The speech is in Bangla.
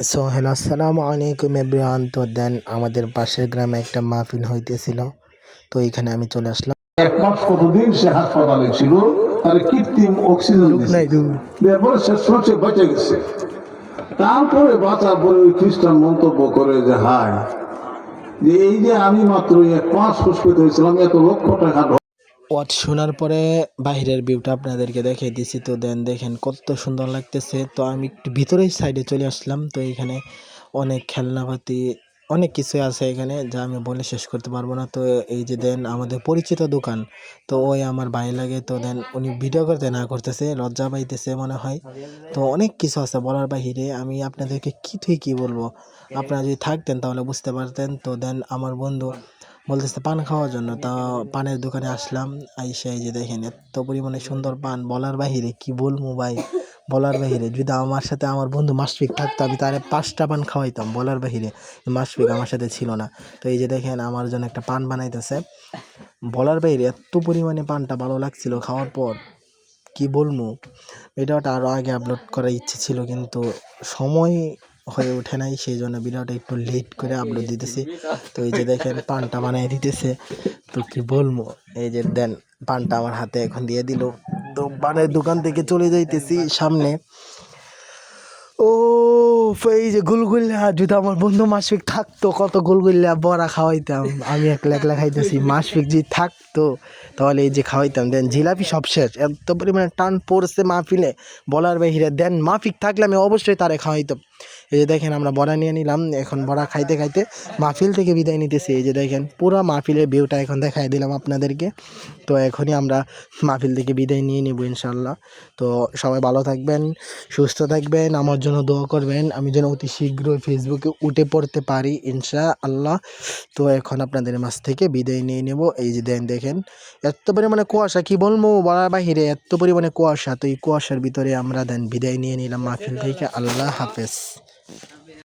সো হ্যালো, আসসালামু আলাইকুম এভরিওয়ান। তো দেন আমাদের পাশের গ্রামে একটা মাহফিল হইতেছিল, তো এখানে আমি চলে আসলাম। এক মাস কতদিন সে হাসপাতালে ছিল, তার কৃত্রিম অক্সিজেন লোক দিছে, নাই দূর। তারপরে সে সোচে বেঁচে গেছে। তারপরে বাঁচার পরে ওই খ্রিস্টান মন্তব্য করে যে হাই, যে এই যে আমি মাত্র 1 মাস হসপিটাল হয়েছিলাম, এত লক্ষ টাকা ওয়াজ শোনার পরে বাইরের ভিউটা আপনাদেরকে দেখিয়ে দিছি। তো দেন দেখেন কত সুন্দর লাগতেছে। তো আমি একটু ভিতরের সাইডে চলে আসলাম। তো এখানে অনেক খেলনাপাতি, অনেক কিছু আছে এখানে, যা আমি বলে শেষ করতে পারবো না। তো এই যে দেন আমাদের পরিচিত দোকান, তো ওই আমার ভাই লাগে। তো দেন উনি ভিডিও করতে না করতেছে, লজ্জা পাইতেছে মনে হয়। তো অনেক কিছু আছে বলার বাহিরে, আমি আপনাদেরকে কি থেকে কি বলবো। আপনারা যদি থাকতেন তাহলে বুঝতে পারতেন। তো দেন আমার বন্ধু বলতেছে পান খাওয়ার জন্য, তা পানের দোকানে আসলাম। আইসা এই যে দেখেন এত পরিমাণে সুন্দর পান, বলার বাহিরে কি বলবো ভাই, বলার বাহিরে। যদি আমার সাথে আমার বন্ধু মাশফিক থাকতো, আমি তারে 5টা পান খাওয়াইতাম বলার বাহিরে। মাশফিক আমার সাথে ছিল না। তো এই যে দেখেন আমার জন্য একটা পান বানাইতেছে, বলার বাইরে এত পরিমাণে পানটা ভালো লাগছিল খাওয়ার পর, কি বলবো। ভিডিওটা আরও আগে আপলোড করার ইচ্ছে ছিল, কিন্তু সময় হয়ে ওঠে নাই, সেই জন্য ভিডিওটা একটু লেট করে আপলোড দিতেছি। তো এই যে দেখেন পানটা বানিয়ে দিতেছে, তো কি বলবো। এই যে দেন পানটা আমার হাতে এখন দিয়ে দিল। তো পানের দোকান থেকে চলে যাইতেছি সামনে। ও এই যে গুলগুল্লা, যদি আমার বন্ধু মাসফিক থাকতো, কত গুলগুল্লা বড়া খাওয়াইতাম। আমি একলা একলা খাইতেছি, মাসফিক যদি থাকতো তাহলে এই যে খাওয়াইতাম। দেন জিলাপি সব শেষ, এত পরিমাণে টান পড়ছে মাহফিলে বলার বাহিরে। দেন মাফিক থাকলে আমি অবশ্যই তারে খাওয়াইতাম। এই যে দেখেন আমরা বড়া নিয়ে নিলাম, এখন বড়া খাইতে খাইতে মাহফিল থেকে বিদায় নিতেছি। এই যে দেখেন পুরো মাহফিলের ভিউটা এখন দেখাই দিলাম আপনাদেরকে। তো এখনই আমরা মাহফিল থেকে বিদায় নিয়ে নেব ইনশাল্লাহ। তো সবাই ভালো থাকবেন, সুস্থ থাকবেন, আমার জন্য দোয়া করবেন, আমি যেন অতি শীঘ্রই ফেসবুকে উঠে পড়তে পারি ইনশাআল্লাহ। তো এখন আপনাদের মাঝ থেকে বিদায় নিয়ে নেব। এই যে দেখেন এত পরিমাণে কুয়াশা, কি বলবো বলার বাহিরে, এত পরিমাণে কুয়াশা। তো এই কুয়াশার ভিতরে আমরা দেন বিদায় নিয়ে নিলাম মাহফিল থেকে। আল্লাহ হাফেজ।